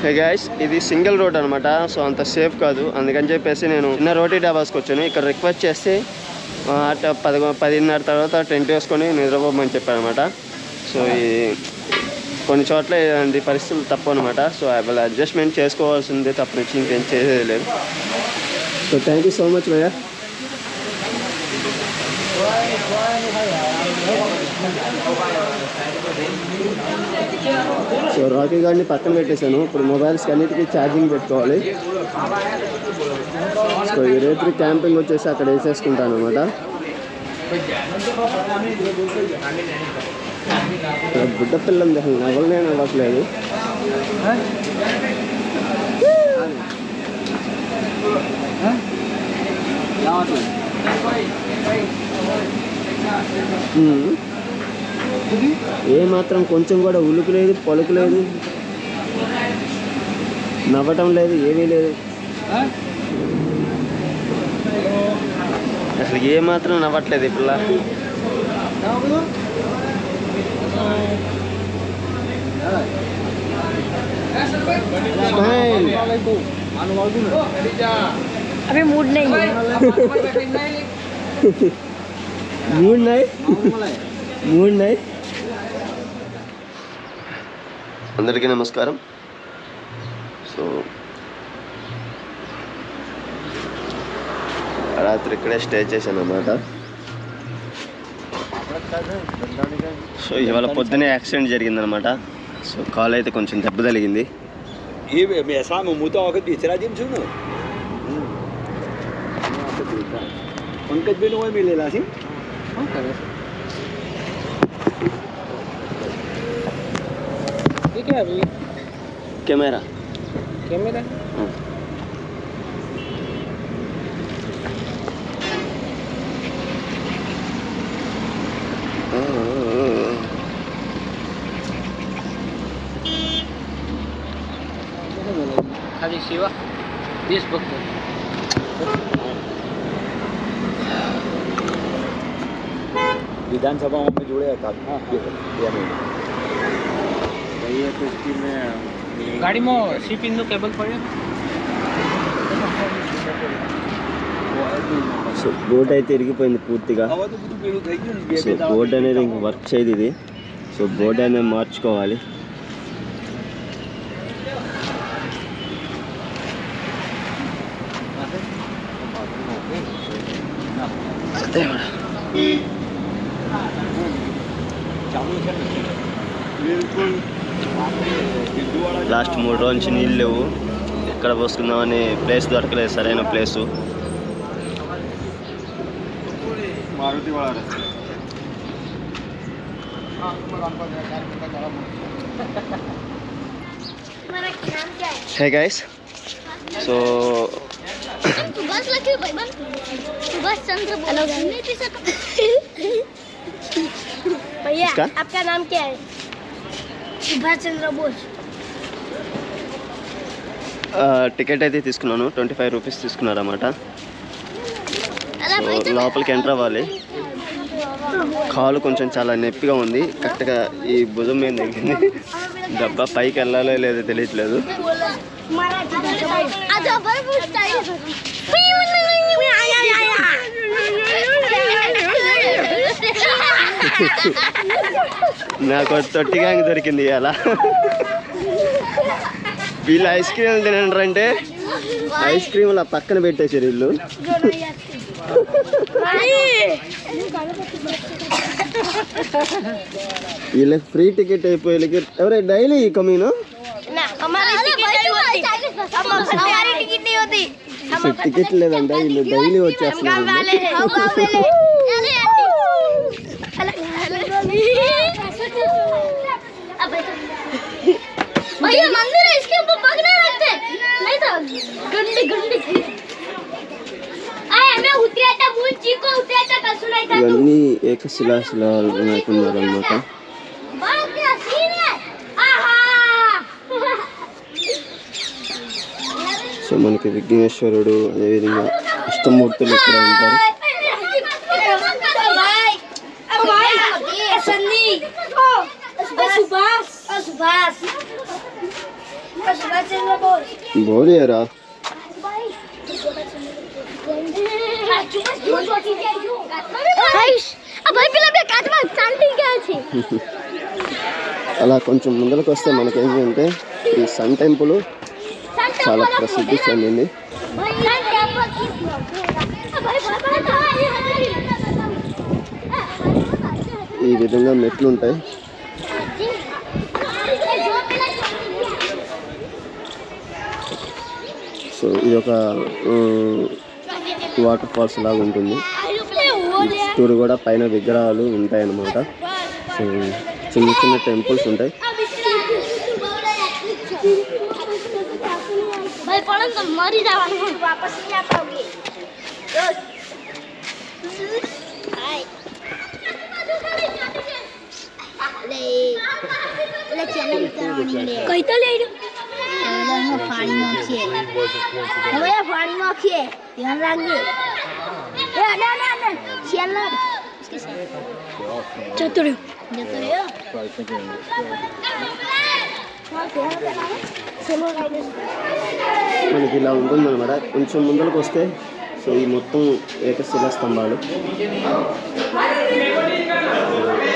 Hey guys, ఇది single road అనమాట. So అంత సేఫ్ కాదు. అందుకని చెప్పేసి నేను చిన్న రోటీ డాబాస్కి వచ్చాను. ఇక్కడ రిక్వెస్ట్ చేసి 10:30 తర్వాత టెంట్ వేసుకొని నిద్రపోమని చెప్పారనమాట. సో ఈ కొన్ని చోట్ల ఇలాంటి పరిస్థితులు తప్పు అనమాట. సో వాళ్ళు అడ్జస్ట్మెంట్ చేసుకోవాల్సిందే తప్ప నుంచి ఇంకేం చేసేది లేదు. So thank you so much భయ్యా. సో రాకీ గార్డ్ని పక్కన పెట్టేశాను. ఇప్పుడు మొబైల్స్కి అన్నిటికీ ఛార్జింగ్ పెట్టుకోవాలి. సో ఈ రేత్రి క్యాంపింగ్ వచ్చేసి అక్కడ వేసేసుకుంటాను అనమాట. బుడ్డ పిల్లలు అసలు నవ్వలనే నవ్వట్లేదు. ఏమాత్రం కొంచెం కూడా ఉలుకు లేదు, పలుకు లేదు, నవ్వటం లేదు, ఏమీ లేదు. అసలు ఏమాత్రం నవ్వట్లేదు ఈ పిల్ల. अभी मूड नहीं है। మూడ్ నై. అందరికీ నమస్కారం. సో రాత్రి ఇక్కడే స్టే చేశాను అన్నమాట. సో ఇవాళ పొద్దునే యాక్సిడెంట్ జరిగిందనమాట. సో కాల్ అయితే కొంచెం దెబ్బ తగిలింది. पंकज भी वही मिलेला सी ठीक है. अभी कैमरा खाली सेवा 20 भक्त विधानसभा में जुड़े था. गाड़ी में सीप इंदू केबल पड़े. సో బోర్డు అయితే ఇరిగిపోయింది పూర్తిగా. సో బోర్డు అనేది ఇంక వర్క్ చేయదు ఇది. సో బోర్డు అనేది మార్చుకోవాలి. లాస్ట్ 3 రోజుల నుంచి నీళ్ళు లేవు. ఎక్కడ పోసుకుందామని ప్లేస్ దొరకలేదు, సరైన ప్లేసు. హే గైస్, సో भैया आपका नाम क्या है? सुभाष चंद्र बोस. టికెట్ అయితే తీసుకున్నాను. 25 రూపీస్ తీసుకున్నారన్నమాట. సో లోపలికి ఎంటర్ అవ్వాలి. కాలు కొంచెం చాలా నొప్పిగా ఉంది. కరెక్ట్గా ఈ భుజం మీద తగ్గింది. డబ్బా పైకి వెళ్ళాలో లేదో తెలియట్లేదు. నాకు తొట్టి గ్యాంగ్ దొరికింది అలా. వీళ్ళు ఐస్ క్రీమ్ తినంటారంటే ఐస్ క్రీమ్ అలా పక్కన పెట్టేసారు వీళ్ళు. వీళ్ళకి ఫ్రీ టికెట్ అయిపోయి ఎవరే డైలీ కమీను టికెట్ లేదంట. వీళ్ళు డైలీ వచ్చేస్తున్నారు. भैया मंदिर है, इसके ऊपर पग नहीं रखते नहीं तो गंदी गंदी आए मैं उतरेटा बोल चीको उतरेटा का सुनाई था. ఇవన్నీ ఏకశిలాశిలాలు అనుకున్నారన్నమాట. बात क्या सीन है. आहा సో మనకి విఘ్నేశ్వరుడు అదేవిధంగా ఇష్టమూర్తులు ఇక్కడ ఉంటారు. सुभाष चंद्र बोस బోలేరా అలా కొంచెం ముందరకు వస్తే మనకేంటంటే ఈ సన్ టెంపుల్ చాలా ప్రసిద్ధి చెందింది. ఈ విధంగా మెట్లు ఉంటాయి. సో ఇది ఒక వాటర్ ఫాల్స్ లాగా ఉంటుంది. చుట్టూరు కూడా పైన విగ్రహాలు ఉంటాయి అన్నమాట. సో చిన్న చిన్న టెంపుల్స్ ఉంటాయి. कहीं तो ले पानी माखी है भैया पानी माखी है ध्यान रखिए ए ना ना ना चलना चतुर మనకి ఇలా ఉంటుందన్నమాట. కొంచెం ముందరకు వస్తే సో ఈ మొత్తం ఏకశిలా స్తంభాలు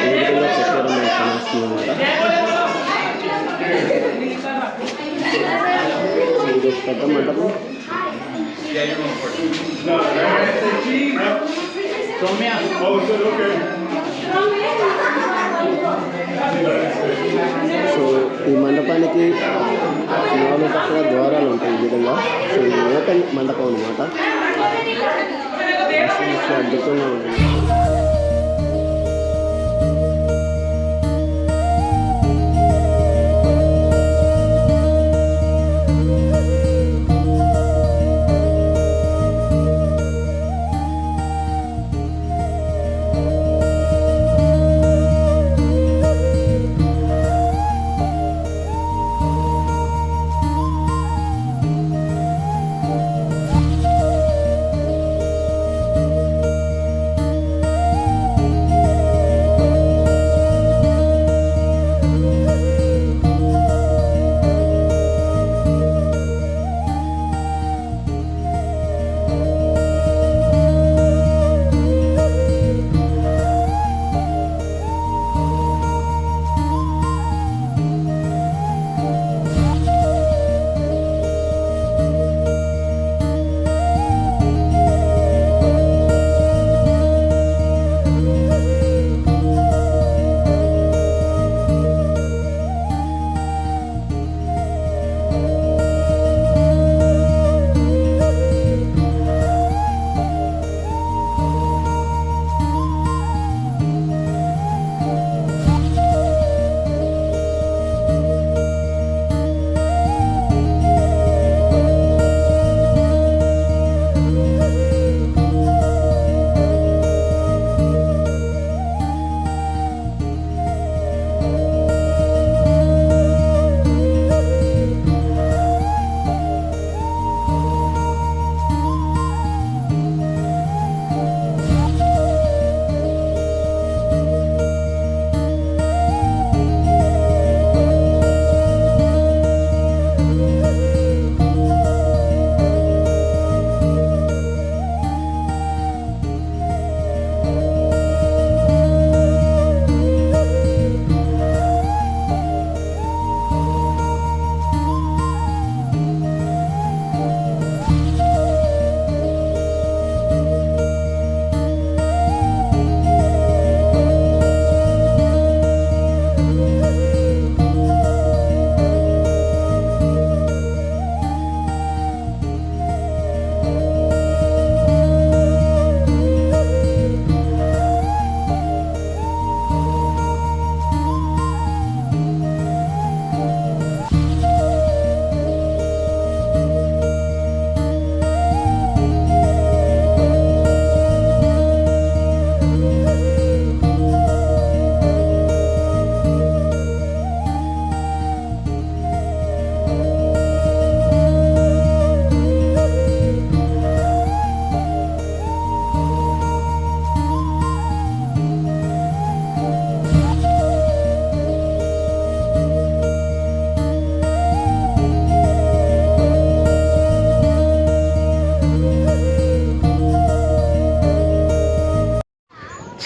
ఏ విధంగా చెప్పారో మనకు తెలుస్తుంది అన్నమాట. ఇది ఒక పెద్ద మండపం. సో ఈ మండపానికి 4 పక్కల ద్వారాలు ఉంటాయి ఈ విధంగా. సో ఇది ఓపెన్ మండపం అన్నమాట. అద్భుతంగా ఉంటుంది.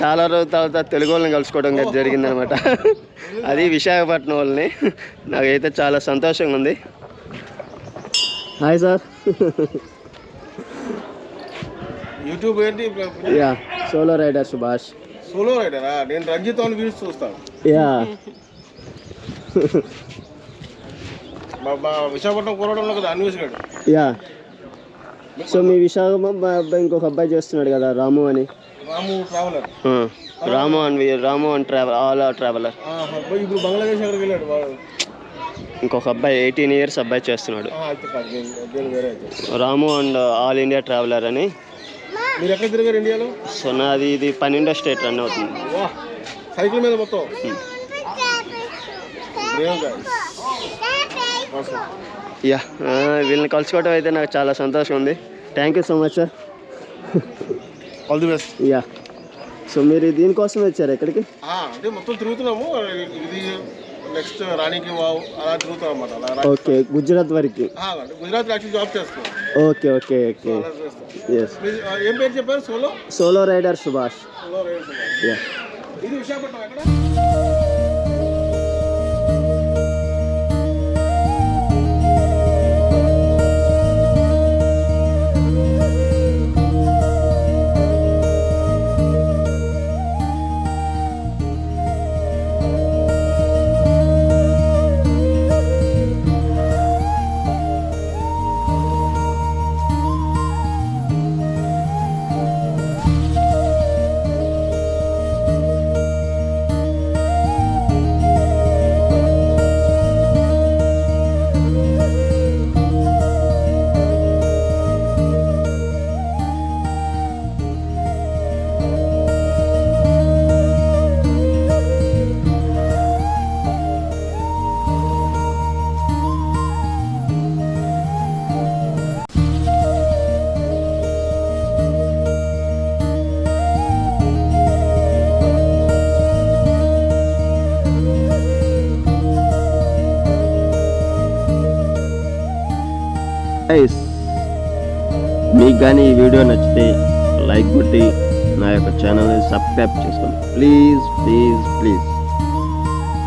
చాలా రోజుల తర్వాత తెలుగు వాళ్ళని కలుసుకోవడం జరిగిందనమాట. అది విశాఖపట్నం వాళ్ళని. నాకైతే చాలా సంతోషంగా ఉంది. Hi sir. యూట్యూబ్ ఏంటి? Yeah, solo rider Subhash. Solo రైడరా? నేను రంజిత్ అని వీడియోస్ చూస్తాను. యా. మా విశాఖపట్నం కోరడంలో కదా అన్వేష్. యా. సో మీ విశాఖపట్నం అబ్బాయి ఇంకొక అబ్బాయి చేస్తున్నాడు కదా, రాము అని. రాము ట్రావెలర్. రాము అని ఆల్ ట్రావెలర్. ఇప్పుడు బంగ్లాదేశ్ ఎక్కడికి వెళ్ళాడు వాడు. ఇంకొక అబ్బాయి 18 years అబ్బాయి చేస్తున్నాడు. రాము అండ్ ఆల్ ఇండియా ట్రావెలర్ అని. మీరు ఎక్కడ తిరిగారు ఇండియాలో? సో నాది ఇది 12 స్టేట్ రన్ అవుతుంది. సైకిల్ మీద మొత్తం. యా, వీళ్ళని కలుసుకోవడం అయితే నాకు చాలా సంతోషం ఉంది. Thank you so much sir. All the best. Yeah. So మీరు దీనికోసం వచ్చారు ఎక్కడికి? అంటే మొత్తం తిరుగుతున్నాము. ఇది నెక్స్ట్ రాణికి వావ్ అలా తిరుగుతాం అన్నమాట. ఓకే, గుజరాత్ వరకు. గుజరాత్ యాక్చువల్ జాబ్ చేస్తాం. Okay okay okay. ఎస్. ఏం పేరు చెప్పారు? Solo rider Subhash. యా. ఇది విశాఖపట్నం ఎక్కడ? మీకు కానీ ఈ వీడియో నచ్చితే లైక్ కొట్టి నా యొక్క ఛానల్ని సబ్స్క్రైబ్ చేసుకోండి ప్లీజ్ ప్లీజ్ ప్లీజ్.